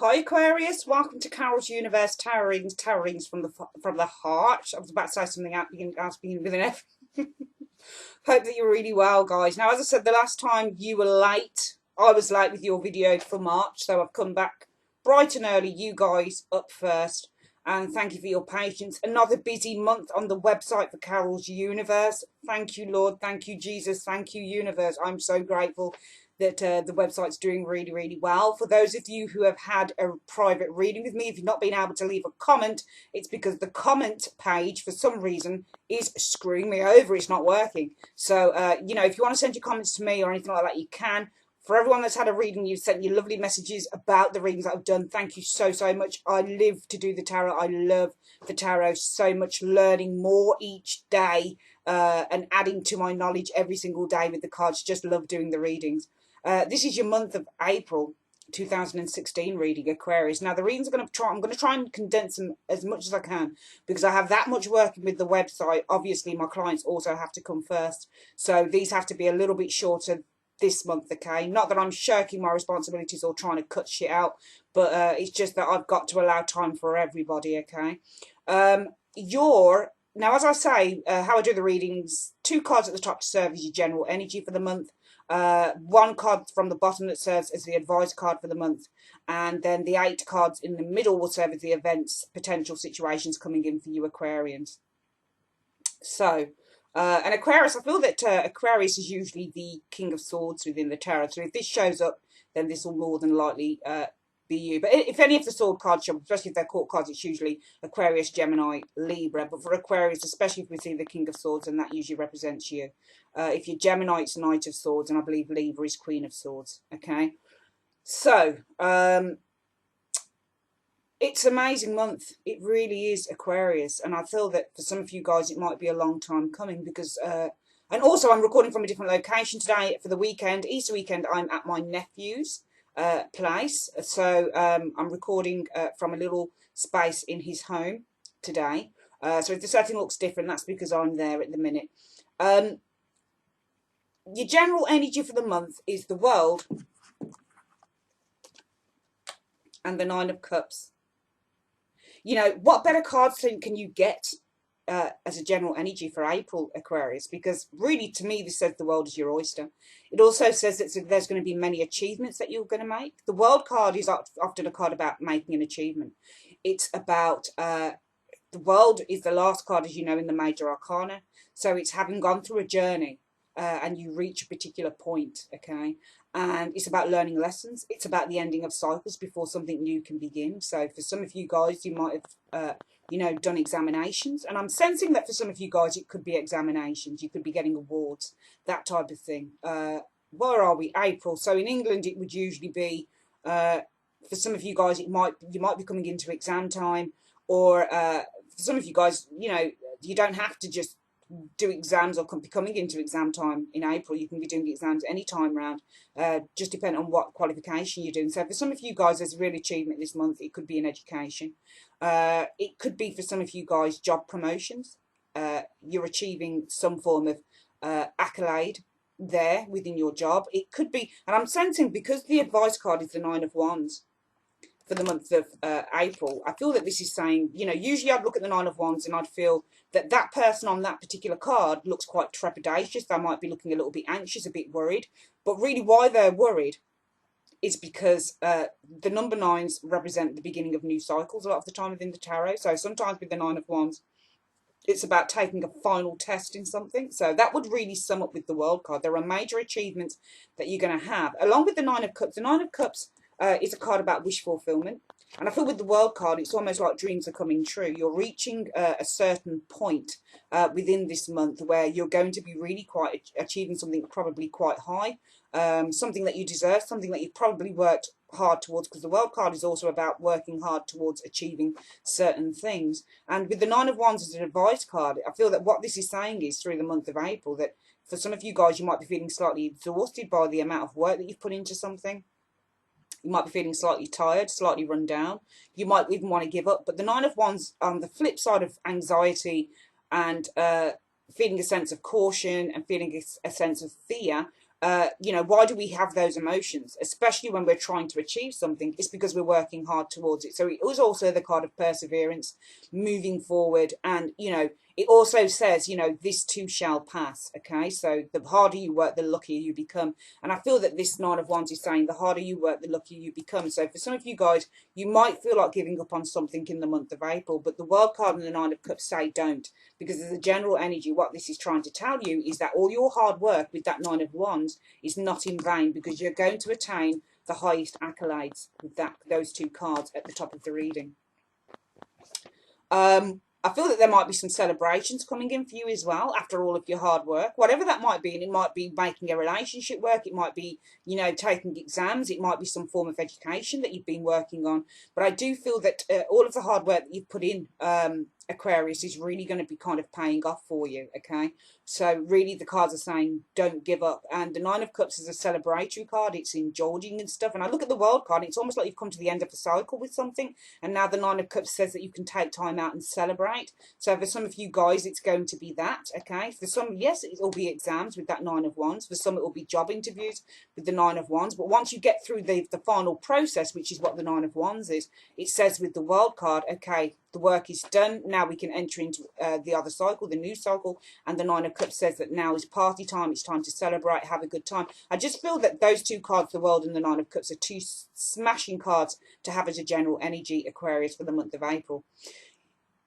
Hi Aquarius, welcome to Carol's Universe Tarot Readings from the heart. I was about to say something else beginning with an F. Hope that you're really well, guys. Now, as I said the last time, you were late. I was late with your video for March, so I've come back bright and early. You guys up first, and thank you for your patience. Another busy month on the website for Carol's Universe. Thank you, Lord. Thank you, Jesus. Thank you, Universe. I'm so grateful that the website's doing really, really well. For those of you who have had a private reading with me, if you've not been able to leave a comment, it's because the comment page, for some reason, is screwing me over. It's not working. So, you know, if you want to send your comments to me or anything like that, you can. For everyone that's had a reading, you've sent your lovely messages about the readings that I've done. Thank you so, so much. I live to do the tarot. I love the tarot so much, learning more each day and adding to my knowledge every single day with the cards. Just love doing the readings. This is your month of April 2016 reading, Aquarius. Now the readings I'm going to try and condense them as much as I can because I have that much working with the website. Obviously my clients also have to come first, so these have to be a little bit shorter this month, okay? Not that I'm shirking my responsibilities or trying to cut shit out, but it's just that I've got to allow time for everybody, okay? Now, as I say, how I do the readings, 2 cards at the top to serve as your general energy for the month. 1 card from the bottom that serves as the advice card for the month, and then the 8 cards in the middle will serve as the events, potential situations coming in for you Aquarians. So, and Aquarius, I feel that Aquarius is usually the King of Swords within the tarot, so if this shows up, then this will more than likely be you. But if any of the sword cards show up, especially if they're court cards, it's usually Aquarius, Gemini, Libra. But for Aquarius, especially if we see the King of Swords, and that usually represents you. If you're Gemini, it's Knight of Swords, and I believe Libra is Queen of Swords. Okay, so it's an amazing month. It really is, Aquarius, and I feel that for some of you guys it might be a long time coming because and also I'm recording from a different location today for the weekend, Easter weekend. I'm at my nephew's place, so I'm recording from a little space in his home today. So if the setting looks different, that's because I'm there at the minute. Your general energy for the month is the World and the 9 of Cups. You know, what better cards can you get as a general energy for April, Aquarius? Because really, to me, this says the world is your oyster. It also says that there's going to be many achievements that you're going to make. The World card is often a card about making an achievement. It's about, the World is the last card, as you know, in the Major Arcana. So it's having gone through a journey and you reach a particular point, okay? And it's about learning lessons. It's about the ending of cycles before something new can begin. So for some of you guys, you might have, you know, done examinations. And I'm sensing that for some of you guys, it could be examinations. You could be getting awards, that type of thing. Where are we? April. So in England, it would usually be, for some of you guys, you might be coming into exam time. Or for some of you guys, you know, you don't have to just do exams or be coming into exam time in April. You can be doing exams any time round, just depending on what qualification you're doing. So for some of you guys, there's a real achievement this month. It could be in education. It could be for some of you guys job promotions. You're achieving some form of accolade there within your job. It could be, and I'm sensing because the advice card is the 9 of Wands for the month of April, I feel that this is saying, you know, usually I'd look at the 9 of Wands and I'd feel that that person on that particular card looks quite trepidatious. They might be looking a little bit anxious, a bit worried. But really why they're worried is because the number 9s represent the beginning of new cycles a lot of the time within the tarot. So sometimes with the 9 of Wands, it's about taking a final test in something. So that would really sum up with the World card. There are major achievements that you're going to have. Along with the 9 of Cups, the 9 of Cups is a card about wish fulfillment. And I feel with the World card, it's almost like dreams are coming true. You're reaching a certain point within this month where you're going to be really quite achieving something probably quite high, something that you deserve, something that you've probably worked hard towards, because the World card is also about working hard towards achieving certain things. And with the 9 of Wands as an advice card, I feel that what this is saying is through the month of April that for some of you guys, you might be feeling slightly exhausted by the amount of work that you've put into something. You might be feeling slightly tired, slightly run down. You might even want to give up. But the 9 of Wands, on the flip side of anxiety and feeling a sense of caution and feeling a sense of fear, You know, why do we have those emotions, especially when we're trying to achieve something? It's because we're working hard towards it. So it was also the card of perseverance, moving forward. And, you know, it also says, you know, this too shall pass. Okay, so the harder you work, the luckier you become. And I feel that this Nine of Wands is saying the harder you work, the luckier you become. So for some of you guys, you might feel like giving up on something in the month of April, but the World card and the Nine of Cups say don't, because as a general energy, what this is trying to tell you is that all your hard work with that Nine of Wands is not in vain, because you're going to attain the highest accolades with those two cards at the top of the reading. I feel that there might be some celebrations coming in for you as well after all of your hard work, whatever that might be. And it might be making a relationship work. It might be, you know, taking exams. It might be some form of education that you've been working on. But I do feel that all of the hard work that you've put in, Aquarius, is really going to be kind of paying off for you. Okay, so really the cards are saying don't give up. And the Nine of Cups is a celebratory card. It's indulging and stuff. And I look at the World card, it's almost like you've come to the end of a cycle with something, and now the Nine of Cups says that you can take time out and celebrate. So for some of you guys, it's going to be that. Okay, for some, yes, it'll be exams with that Nine of Wands. For some, it will be job interviews with the Nine of Wands. But once you get through the final process, which is what the Nine of Wands is, it says with the World card, okay, the work is done. Now we can enter into the other cycle, the new cycle. And the Nine of Cups says that now is party time. It's time to celebrate, have a good time. I just feel that those two cards, the World and the Nine of Cups, are two smashing cards to have as a general energy, Aquarius, for the month of April.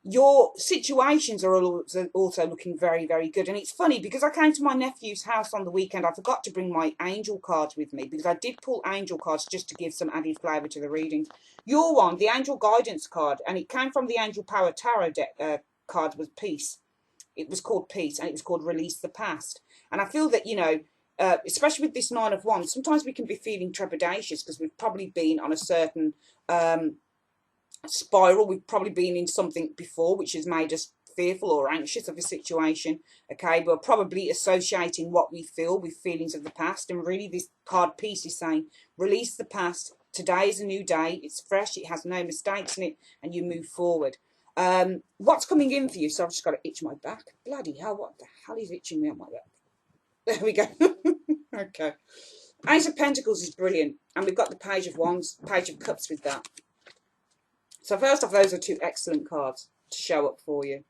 Your situations are also looking very, very good. And it's funny because I came to my nephew's house on the weekend. I forgot to bring my angel cards with me because I did pull angel cards just to give some added flavour to the readings. Your one, the angel guidance card, and it came from the Angel Power Tarot deck card, was Peace. It was called Peace, and it was called Release the Past. And I feel that, you know, especially with this Nine of Wands, sometimes we can be feeling trepidatious because we've probably been on a certain spiral. We've probably been in something before which has made us fearful or anxious of a situation. Okay, we're probably associating what we feel with feelings of the past, and really this card Peace is saying release the past. Today is a new day. It's fresh. It has no mistakes in it, and you move forward. What's coming in for you? So I've just got to itch my back. Bloody hell, what the hell is itching me on my back? There we go. Okay, Ace of Pentacles is brilliant, and we've got the Page of Wands, Page of Cups with that. So first off, those are two excellent cards to show up for you.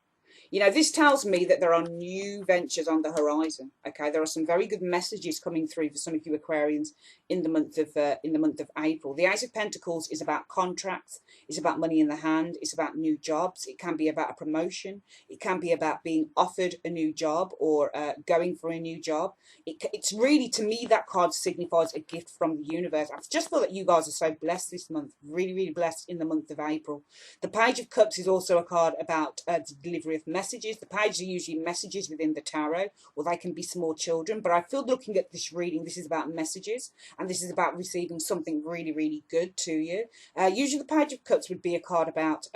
You know, this tells me that there are new ventures on the horizon. Okay, there are some very good messages coming through for some of you Aquarians in the month of April. The Ace of Pentacles is about contracts. It's about money in the hand. It's about new jobs. It can be about a promotion. It can be about being offered a new job or going for a new job. It's really, to me, that card signifies a gift from the universe. I just feel that you guys are so blessed this month. Really, really blessed in the month of April. The Page of Cups is also a card about the delivery of messages. The pages are usually messages within the tarot, or they can be small children. But I feel looking at this reading, this is about messages, and this is about receiving something really, really good to you. Usually the Page of Cups would be a card about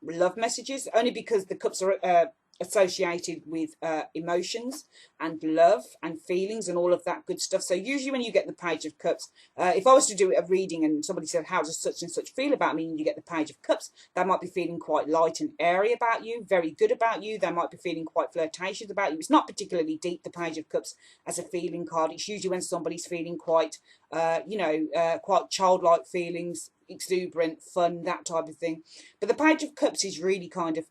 love messages, only because the cups are associated with emotions and love and feelings and all of that good stuff. So usually when you get the Page of Cups, if I was to do a reading and somebody said, how does such and such feel about me, and you get the Page of Cups, they might be feeling quite light and airy about you, very good about you. They might be feeling quite flirtatious about you. It's not particularly deep, the Page of Cups, as a feeling card. It's usually when somebody's feeling quite quite childlike feelings, exuberant, fun, that type of thing. But the Page of Cups is really kind of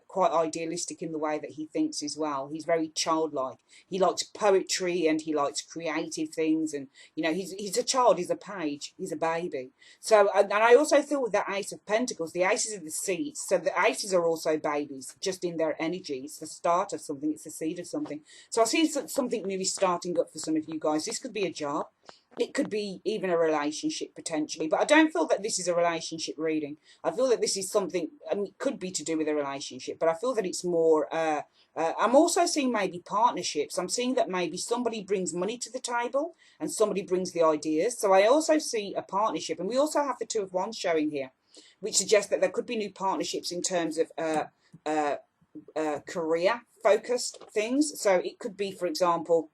quite idealistic in the way that he thinks as well. He's very childlike. He likes poetry and he likes creative things, and you know, he's a child, he's a page, he's a baby. So and I also feel with that Ace of Pentacles, the aces are the seeds, so the aces are also babies, just in their energy. It's the start of something, it's the seed of something. So I see something new is starting up for some of you guys. This could be a job. It could be even a relationship potentially, but I don't feel that this is a relationship reading. I feel that this is something, and it could be to do with a relationship, but I feel that it's more, I'm also seeing maybe partnerships. I'm seeing that maybe somebody brings money to the table and somebody brings the ideas. So I also see a partnership, and we also have the Two of Wands showing here, which suggests that there could be new partnerships in terms of career focused things. So it could be, for example,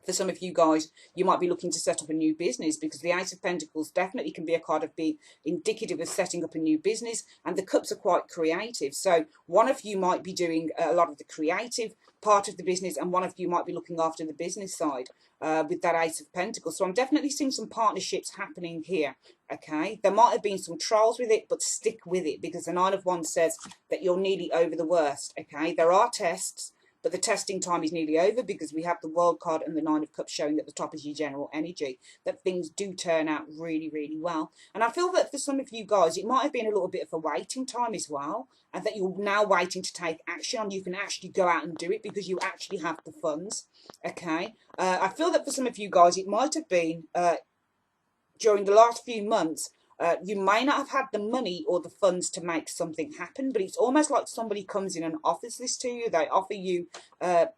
for some of you guys, you might be looking to set up a new business, because the Ace of Pentacles definitely can be a card of being indicative of setting up a new business, and the Cups are quite creative. So one of you might be doing a lot of the creative part of the business, and one of you might be looking after the business side with that Ace of Pentacles. So I'm definitely seeing some partnerships happening here. Okay, there might have been some trials with it, but stick with it, because the Nine of Wands says that you're nearly over the worst. Okay, there are tests, but the testing time is nearly over, because we have the World card and the Nine of Cups showing at the top as your general energy, that things do turn out really, really well. And I feel that for some of you guys, it might have been a little bit of a waiting time as well, and that you're now waiting to take action on. You can actually go out and do it because you actually have the funds. Okay, I feel that for some of you guys, it might have been during the last few months, you may not have had the money or the funds to make something happen, but it's almost like somebody comes in and offers this to you. They offer you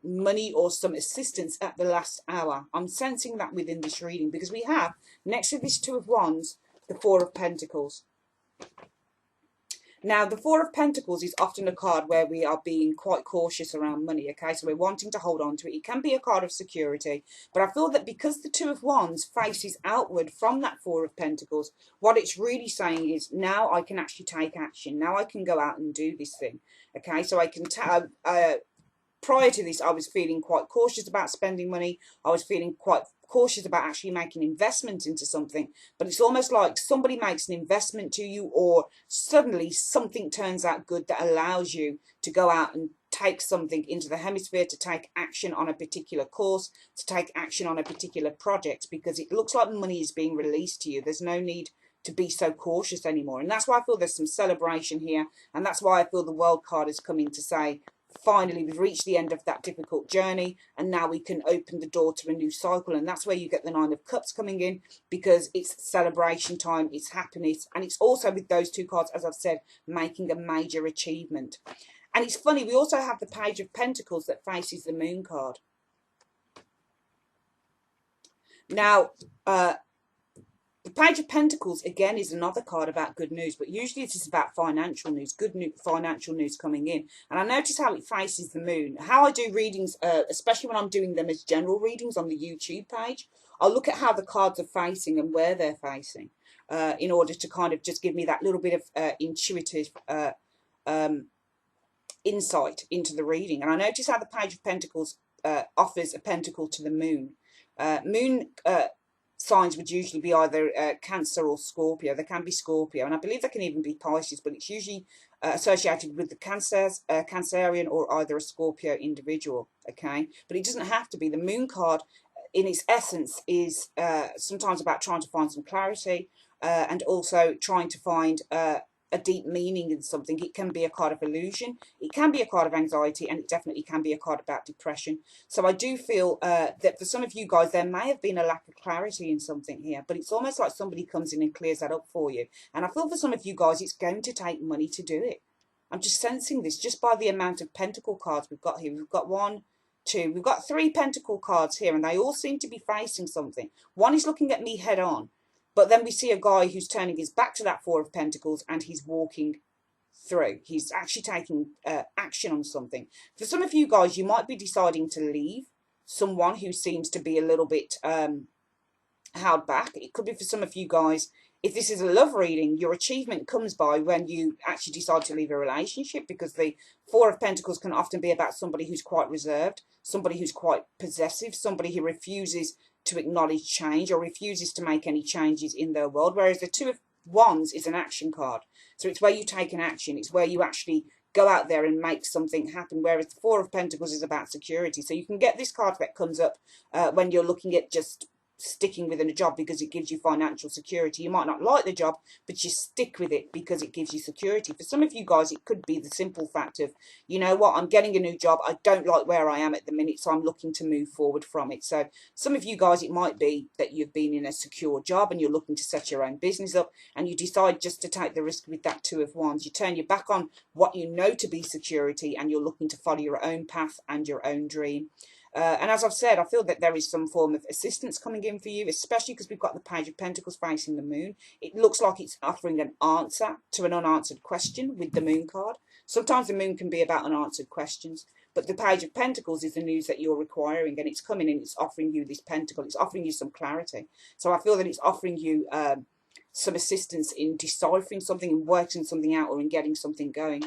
money or some assistance at the last hour. I'm sensing that within this reading, because we have, next to this Two of Wands, the Four of Pentacles. Now, the Four of Pentacles is often a card where we are being quite cautious around money, okay? So we're wanting to hold on to it. It can be a card of security, but I feel that because the Two of Wands faces outward from that Four of Pentacles, what it's really saying is, now I can actually take action. Now I can go out and do this thing, okay? So I can prior to this, I was feeling quite cautious about spending money. I was feeling quite cautious about actually making investment into something. But it's almost like somebody makes an investment to you, or suddenly something turns out good that allows you to go out and take something into the hemisphere, to take action on a particular course, to take action on a particular project, because it looks like money is being released to you. There's no need to be so cautious anymore. And that's why I feel there's some celebration here. And that's why I feel the World card is coming to say, finally, we've reached the end of that difficult journey, and now we can open the door to a new cycle. And that's where you get the Nine of Cups coming in, because it's celebration time, it's happiness, and it's also, with those two cards, as I've said, making a major achievement. And it's funny, we also have the Page of Pentacles that faces the Moon card. Now, the Page of Pentacles, again, is another card about good news, but usually it is about financial news, financial news coming in. And I notice how it faces the moon. How I do readings, especially when I'm doing them as general readings on the YouTube page, I'll look at how the cards are facing and where they're facing, in order to kind of just give me that little bit of intuitive insight into the reading. And I notice how the Page of Pentacles offers a pentacle to the moon. Moon signs would usually be either Cancer or Scorpio. There can be Scorpio, and I believe there can even be Pisces, but it's usually associated with the Cancerian or either a Scorpio individual, okay? But it doesn't have to be. The Moon card, in its essence, is sometimes about trying to find some clarity, and also trying to find a deep meaning in something. It can be a card of illusion, it can be a card of anxiety, and it definitely can be a card about depression. So I do feel that for some of you guys, there may have been a lack of clarity in something here, but it's almost like somebody comes in and clears that up for you. And I feel for some of you guys, it's going to take money to do it. I'm just sensing this just by the amount of pentacle cards we've got here. We've got one, two, we've got three pentacle cards here, and they all seem to be facing something. One is looking at me head on, but then we see a guy who's turning his back to that Four of Pentacles, and he's walking through. He's actually taking action on something. For some of you guys, you might be deciding to leave someone who seems to be a little bit held back. It could be for some of you guys, if this is a love reading, your achievement comes by when you actually decide to leave a relationship, because the Four of Pentacles can often be about somebody who's quite reserved, somebody who's quite possessive, somebody who refuses to acknowledge change or refuses to make any changes in their world. Whereas the Two of Wands is an action card. So it's where you take an action. It's where you actually go out there and make something happen. Whereas the Four of Pentacles is about security. So you can get this card that comes up when you're looking at just sticking within a job because it gives you financial security. You might not like the job, but you stick with it because it gives you security. For some of you guys, it could be the simple fact of, you know what, I'm getting a new job, I don't like where I am at the minute, so I'm looking to move forward from it. So some of you guys, it might be that you've been in a secure job and you're looking to set your own business up, and you decide just to take the risk with that Two of Wands. You turn your back on what you know to be security, and you're looking to follow your own path and your own dream. And as I've said, I feel that there is some form of assistance coming in for you, especially because we've got the Page of Pentacles facing the moon. It looks like it's offering an answer to an unanswered question with the Moon card. Sometimes the moon can be about unanswered questions, but the Page of Pentacles is the news that you're requiring, and it's coming in, it's offering you this pentacle, it's offering you some clarity. So I feel that it's offering you some assistance in deciphering something and working something out, or in getting something going.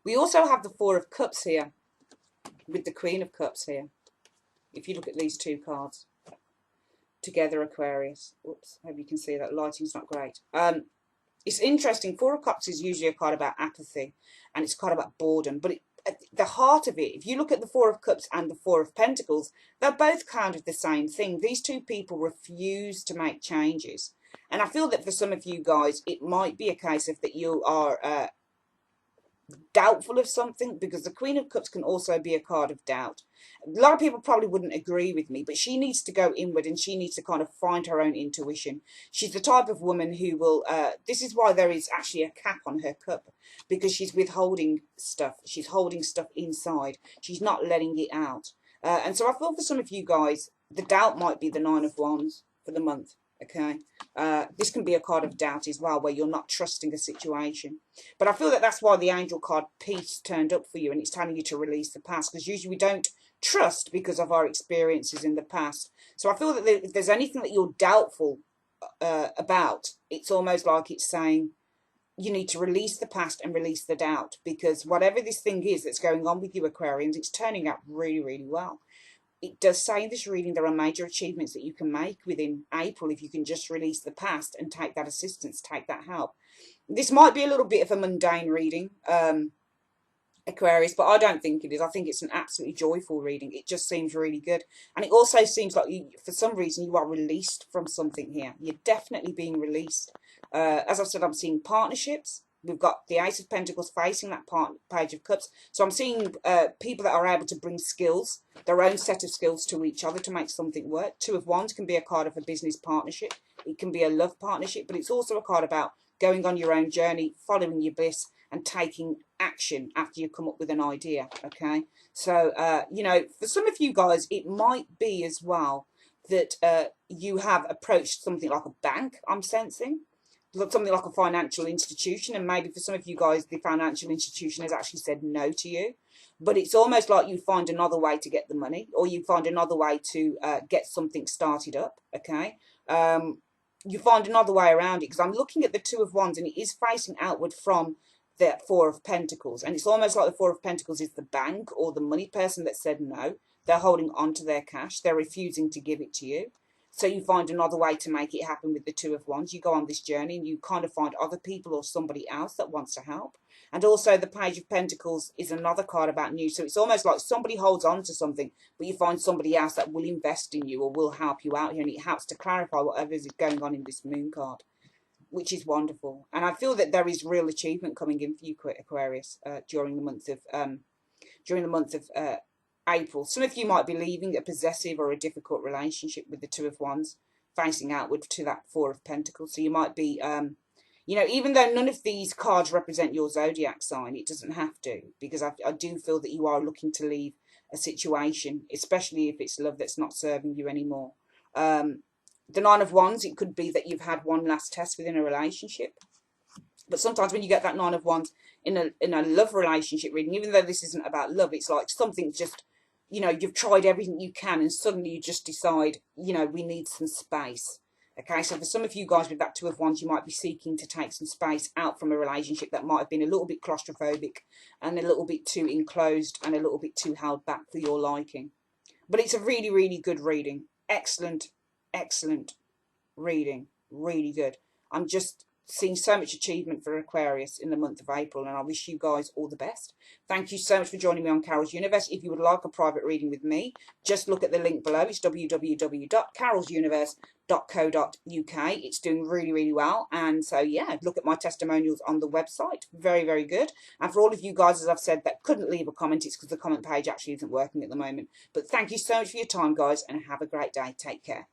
We also have the Four of Cups here. with the Queen of Cups here. If you look at these two cards together, Aquarius. Whoops, hope you can see that. Lighting's not great. It's interesting. Four of Cups is usually a card about apathy, and it's a card about boredom. But at the heart of it, if you look at the Four of Cups and the Four of Pentacles, they're both kind of the same thing. These two people refuse to make changes. And I feel that for some of you guys, it might be a case of that you are doubtful of something, because the Queen of Cups can also be a card of doubt. A lot of people probably wouldn't agree with me, but she needs to go inward and she needs to kind of find her own intuition. She's the type of woman who will, this is why there is actually a cap on her cup, because she's withholding stuff. She's holding stuff inside. She's not letting it out. And so I feel for some of you guys, the doubt might be the Nine of Wands for the month. Okay, this can be a card of doubt as well, where you're not trusting a situation. But I feel that that's why the angel card Peace turned up for you, and it's telling you to release the past, because usually we don't trust because of our experiences in the past. So I feel that if there's anything that you're doubtful about, it's almost like it's saying you need to release the past and release the doubt, because whatever this thing is that's going on with you, Aquarians, it's turning out really, really well. It does say in this reading there are major achievements that you can make within April if you can just release the past and take that assistance, take that help. This might be a little bit of a mundane reading, Aquarius, but I don't think it is. I think it's an absolutely joyful reading. It just seems really good. And it also seems like you, for some reason, you are released from something here. You're definitely being released. As I've said, I'm seeing partnerships. We've got the Ace of Pentacles facing that Page of Cups. So I'm seeing people that are able to bring skills, their own set of skills to each other to make something work. Two of Wands can be a card of a business partnership. It can be a love partnership, but it's also a card about going on your own journey, following your bliss, and taking action after you come up with an idea, okay? So, you know, for some of you guys, it might be as well that you have approached something like a bank, I'm sensing. Something like a financial institution, and maybe for some of you guys the financial institution has actually said no to you, but it's almost like you find another way to get the money, or you find another way to get something started up, okay? You find another way around it, because I'm looking at the Two of Wands and it is facing outward from the Four of Pentacles, and it's almost like the Four of Pentacles is the bank or the money person that said no. They're holding on to their cash, they're refusing to give it to you. So you find another way to make it happen with the Two of Wands. You go on this journey and you kind of find other people or somebody else that wants to help. And also the Page of Pentacles is another card about new. So it's almost like somebody holds on to something, but you find somebody else that will invest in you or will help you out here. And it helps to clarify whatever is going on in this Moon card, which is wonderful. And I feel that there is real achievement coming in for you, Aquarius, during the month of April. Some of you might be leaving a possessive or a difficult relationship with the Two of Wands, facing outward to that Four of Pentacles. So you might be, you know, even though none of these cards represent your zodiac sign, it doesn't have to, because I do feel that you are looking to leave a situation, especially if it's love that's not serving you anymore. The Nine of Wands, it could be that you've had one last test within a relationship. But sometimes when you get that Nine of Wands in a love relationship reading, even though this isn't about love, it's like something just, you know, you've tried everything you can and suddenly you just decide, you know, we need some space. Okay, so for some of you guys with that Two of Wands, you might be seeking to take some space out from a relationship that might have been a little bit claustrophobic and a little bit too enclosed and a little bit too held back for your liking. But it's a really, really good reading. Excellent, excellent reading. Really good. I'm just seeing so much achievement for Aquarius in the month of April, and I wish you guys all the best. Thank you so much for joining me on Carol's Universe. If you would like a private reading with me, just look at the link below. It's www.carolsuniverse.co.uk. It's doing really, really well. And so, yeah, look at my testimonials on the website. Very, very good. And for all of you guys, as I've said, that couldn't leave a comment, it's because the comment page actually isn't working at the moment. But thank you so much for your time, guys, and have a great day. Take care.